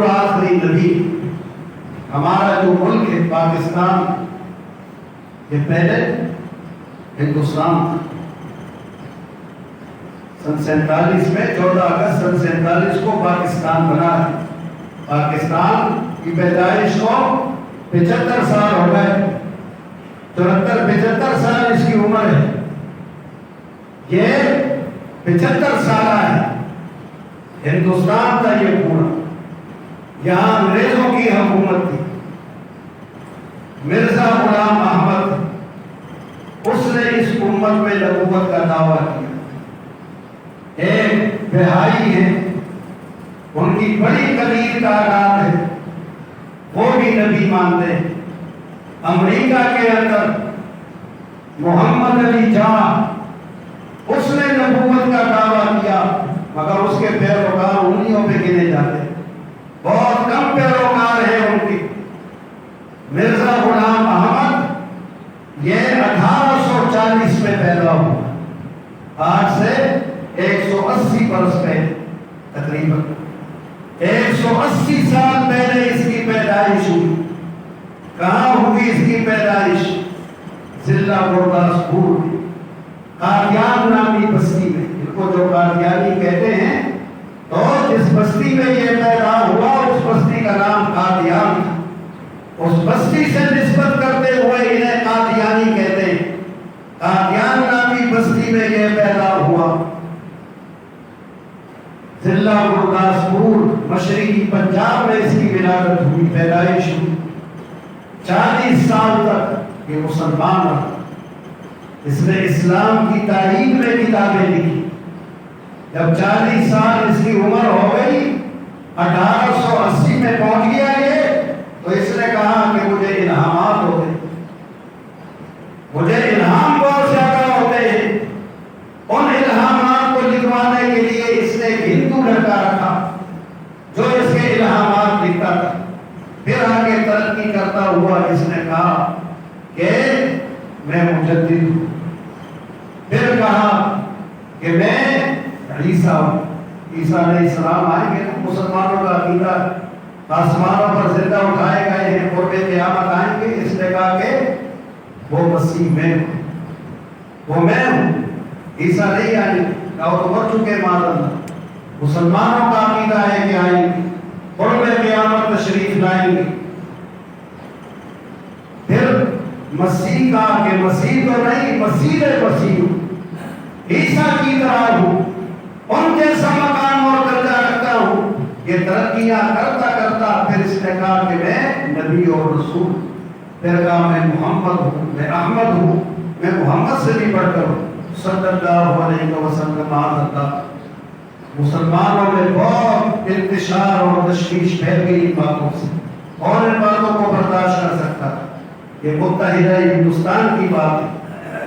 رسول آخری نبی. ہمارا جو ملک ہے پاکستان، یہ پہلے ہندوستان تھا. سن 47 میں 14 اگست سن 47 کو پاکستان بنا ہے. پاکستان کی پیدائش کو 75 سال ہو گئے. 74-75 سال اس کی عمر ہے. یہ 75 سالہ ہے. ہندوستان کا یہ پورا، یہاں انگریزوں کی حکومت تھی. مرزا غلام احمد، اس نے اس امت میں نبوت کا دعویٰ کیا. ایک بہائی ہے، ان کی بڑی قلیل تعداد ہے، وہ بھی نبی مانتے ہیں. امریکہ کے اندر محمد علی جان، اس نے نبوت کا دعویٰ کیا، مگر اس کے پیروکار انگلیوں پہ گنے جاتے ہیں. بہت کم پیروکار ہیں ان کی. مرزا غلام احمد یہ 1840 میں پیدا ہوا. آج سے 180 برس پہلے، تقریباً 180 سال پہلے اس کی پیدائش ہوئی. کہاں ہوئی اس کی پیدائش؟ ضلع گرداسپور، قادیان نامی بستی میں. ان کو جو قادیانی کہتے ہیں، تو جس بستی میں یہ پیدا ہوا اس بستی کا نام قادیان تھا. اس بستی سے نسبت کرتے ہوئے انہیں قادیانی کہتے ہیں. قادیان نامی بستی میں یہ پیدا ہوا. ضلع گرداسپور، مشرقی پنجاب میں اس کی ولادت ہوئی، پیدائش ہوئی. 40 سال تک یہ مسلمان رہا. اس نے اسلام کی تعلیم میں کتابیں لکھی. جب 40 سال اس کی عمر ہو گئی، 1880 میں پہنچ گیا یہ، تو اس نے کہا کہ مجھے الہامات ہوتے ہیں، مجھے الہام بہت زیادہ ہوتے ہیں. ان الہامات کو لکھوانے کے لیے اس نے ایک ہندو لڑکا رکھا جو اس کے الہامات لکھتا تھا. پھر آگے ترقی کرتا ہوا اس نے کہا کہ میں مجدد ہوں. پھر کہا کہ میں عیسیٰ ہوں. عیسیٰ علیہ السلام آئیں گے، مسلمانوں کا عقیدہ آسمانوں پر زندہ اٹھائے گئے ہیں، قرب قیامت آئیں گے. اس نے کہا کہ وہ مسیح میں ہوں، وہ میں ہوں، عیسیٰ نہیں آئیں گے، اور مر چکے معذ. مسلمانوں کا عقیدہ ہے کہ آئیں گے، قرب قیامت تشریف لائیں گے. پھر مسیح کا کہ مسیح تو نہیں، مسیح مسیح ہوں، عیسیٰ کی طرح ہوں، ان جیسا مقام اور درجہ رکھتا ہوں. یہ ترقیاں کرتا کرتا پھر اس نے کہا کہ میں نبی اور رسول. پھر کہا میں محمد ہوں، میں احمد ہوں، میں محمد سے بھی بڑھ کر ہوں صلی اللہ علیہ وسلم. اللہ مسلمانوں میں بہت انتشار اور تشویش پھیل گئی ان باتوں سے، اور ان باتوں کو برداشت کر سکتا. یہ متحدہ ہندوستان کی بات ہے.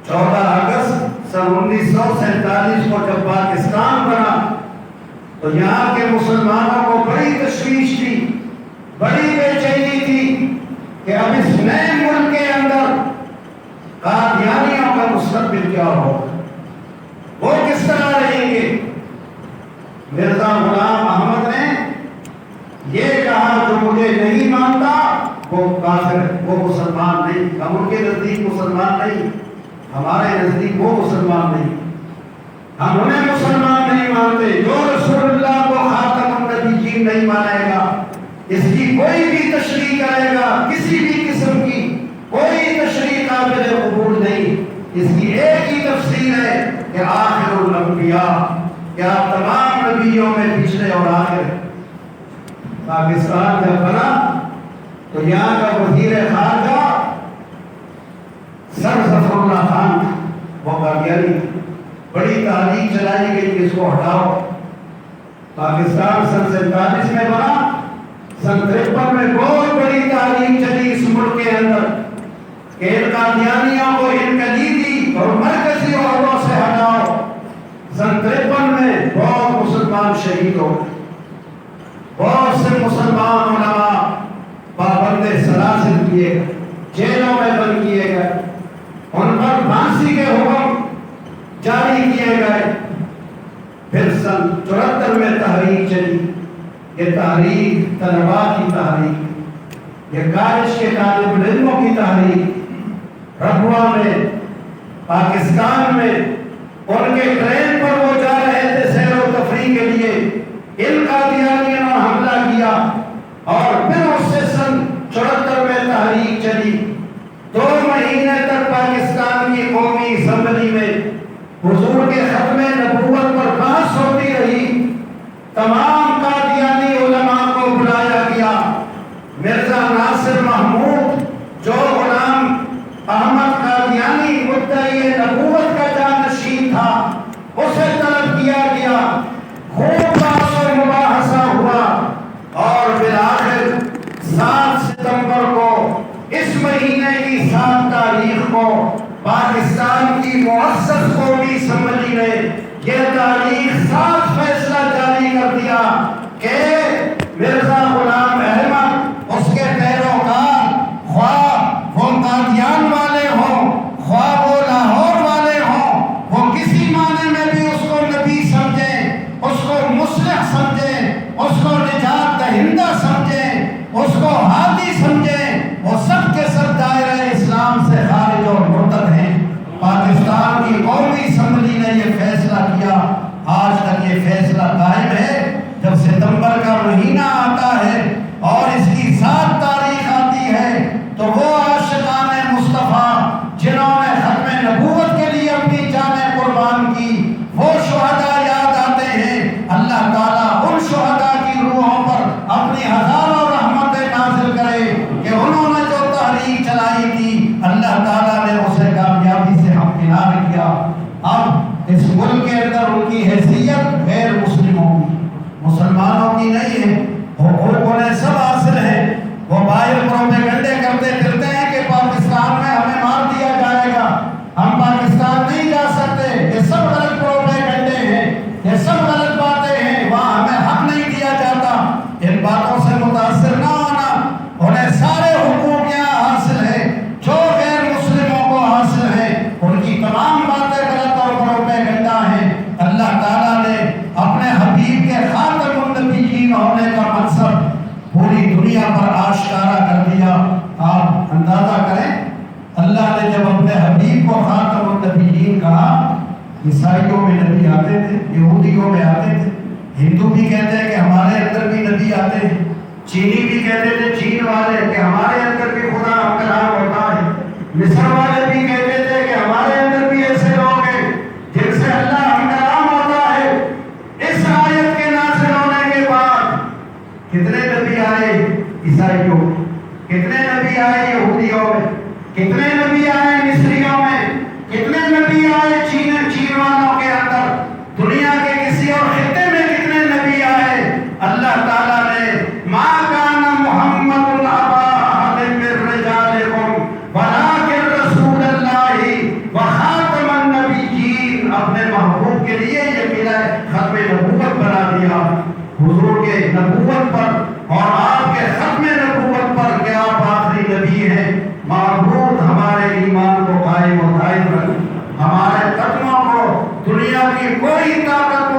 14 اگست سن 1947 کو جب پاکستان بنا تو یہاں کے مسلمانوں کو بڑی تشویش تھی، بڑی بے چینی تھی کہ اب اس نئے ملک کے اندر قادیانیوں کا مستقبل کیا ہوگا، وہ کس طرح رہیں گے. مرزا غلام احمد نے یہ کہا جو مجھے نہیں مانتا وہ کافر ہے، وہ مسلمان نہیں. ہم ان کے نزدیک مسلمان نہیں، ہمارے نزدیک وہ مسلمان نہیں. ہم انہیں مسلمان نہیں مانتے. جو رسول اللہ کو خاتم النبیین نہیں مانے گا، اس کی کوئی بھی تشریح کرے گا، کسی بھی قسم کی کوئی تشریح قابل قبول نہیں. اس کی ایک ہی تفسیر ہے کہ آخر الانبیاء، کہ آپ تمام نبیوں میں پچھلے اور آخر. پاکستان جب بنا تو یہاں کا وزیر خارجہ سر ظفر اللہ خان تھا، وہ قادیانی. بڑی تحریک چلائی گئی کہ اس کو ہٹاؤ. پاکستان سن 47 میں بنا. سن 53 میں بہت بڑی تحریک چلی اس ملک کے اندر کہ ان قادیانیوں کو انقلابی اور مرکزی عہدوں سے ہٹاؤ. سن 53 میں بہت مسلمان شہید ہو گئے، بہت سے مسلمان علماء پابند سلاسل کیے گئے، جیلوں میں بند کیے گئے، ان پر پھانسی کے حکم جاری کیے گئے. پھر سن 74 میں تحریک چلی یہ تحریک طلباء کی تحریک، یہ کالج کے طالب علموں کی تحریک، ربوہ میں پاکستان میں ان کے ٹرین پر وہ جا رہے تھے سیر و تفریح کے لیے، ان قادیانیوں نے حملہ کیا اور پھر اس سے سن 74 میں تحریک چلی۔ 2 مہینے تک پاکستان کی قومی اسمبلی میں حضور کے ختم نبوت پر بحث ہوتی رہی، تمام قادیانی علماء کو بلایا گیا۔ مرزا ناصر محمود جو غلام احمد قادیانی مدعی نبوت کا جانشین تھا، اسے طلب کیا گیا، خوب بحث و مباحثہ ہوا اور بالآخر 7 ستمبر کو اس مہینے کی 7 تاریخ کو پاکستان کی مؤسس قومی اسمبلی نے یہ تاریخ 7 فیصلہ جاری کر دیا کہ مرزا غلام احمد، اس کے پیروکار، خواہ وہ قادیان والے ہوں، خواہ وہ لاہور والے ہوں، وہ کسی معنی میں بھی اس کو نبی سمجھیں، اس کو مصلح سمجھیں، اس کو نجات دہندہ سمجھیں، اس کو ہادی سمجھیں، وہ سب کے سب دائرہ اسلام سے خارج اور مرتد ہیں۔ پاکستان کی قومی اسمبلی نے یہ فیصلہ کیا، آج تک یہ فیصلہ قائم ہے۔ جب ستمبر کا مہینہ آتا ہے اور اس کی 7 تاریخ آتی ہے تو وہ عاشقان مصطفیٰ جنہوں نے ختم نبوت کے لیے اپنی جانیں قربان کی، وہ شہداء یاد آتے ہیں۔ اللہ تعالیٰ ان شہداء کی روحوں پر اپنی ہزاروں رحمتیں نازل کرے کہ انہوں نے جو تحریک چلائی تھی اللہ تعالیٰ نے اسے کامیابی سے ہمکنار کیا۔ اب اس ملک کے اندر ان کی حیثیت غیر مسلموں کی، مسلمانوں کی نہیں ہے، حقوق انہیں سب حاصل ہے۔ وہ باہر پروپیگنڈے کرتے پھرتے ہیں کہ پاکستان میں ہمیں مار دیا جائے گا، ہم پاکستان نہیں جا سکتے، یہ سب غلط پروپیگنڈے ہیں، یہ سب غلط باتیں ہیں، وہاں ہمیں حق نہیں دیا جاتا۔ ان باتوں سے متاثر نہ ہونا، انہیں سارے حقوق یہاں حاصل ہے جو غیر مسلموں کو حاصل ہے، ان کی تمام باتیں غلط اور پروپیگنڈا ہیں۔ اللہ تعالیٰ نے اپنے حبیب کے خاتم النبیین ہونے کا منصب پوری دنیا پر آشکارا کر دیا۔ آپ اندازہ کریں، اللہ نے جب اپنے حبیب کو خاتم النبیین کہا، عیسائیوں میں نبی آتے تھے، یہودیوں میں آتے تھے، ہندو بھی کہتے ہیں کہ ہمارے اندر بھی نبی آتے ہیں، چینی بھی کہتے تھے، چین والے کہ ہمارے اندر بھی خدا کلام ہوتا ہے، مصر والے بھی کہتے تھے کہ ہمارے اندر بھی ایسے لوگ ہیں جن سے اللہ ہم کلام ہوتا ہے۔ اس آیت کے نازل ہونے کے بعد کتنے نبی آئے عیسائیوں میں، کتنے نبی آئے یہودیوں میں، کتنے نبی آئے مصریوں میں، کتنے نبی آئے چین والوں کے اندر، دنیا کے کسی اور خطے میں کتنے نبی آئے۔ اللہ تعالیٰ نے ما کان محمد ابا احد من رجالکم ولکن رسول اللہ وخاتم النبیین، اپنے محبوب کے لیے یہ ملا ختم نبوت بنا دیا۔ حضور کے نبوت پر اور آپ کے ختم نبوت پر کہ آپ آخری نبی ہیں، معبود ہمارے ایمان کو قائم و دائم رکھے، ہمارے قدموں کو دنیا کی کوئی طاقت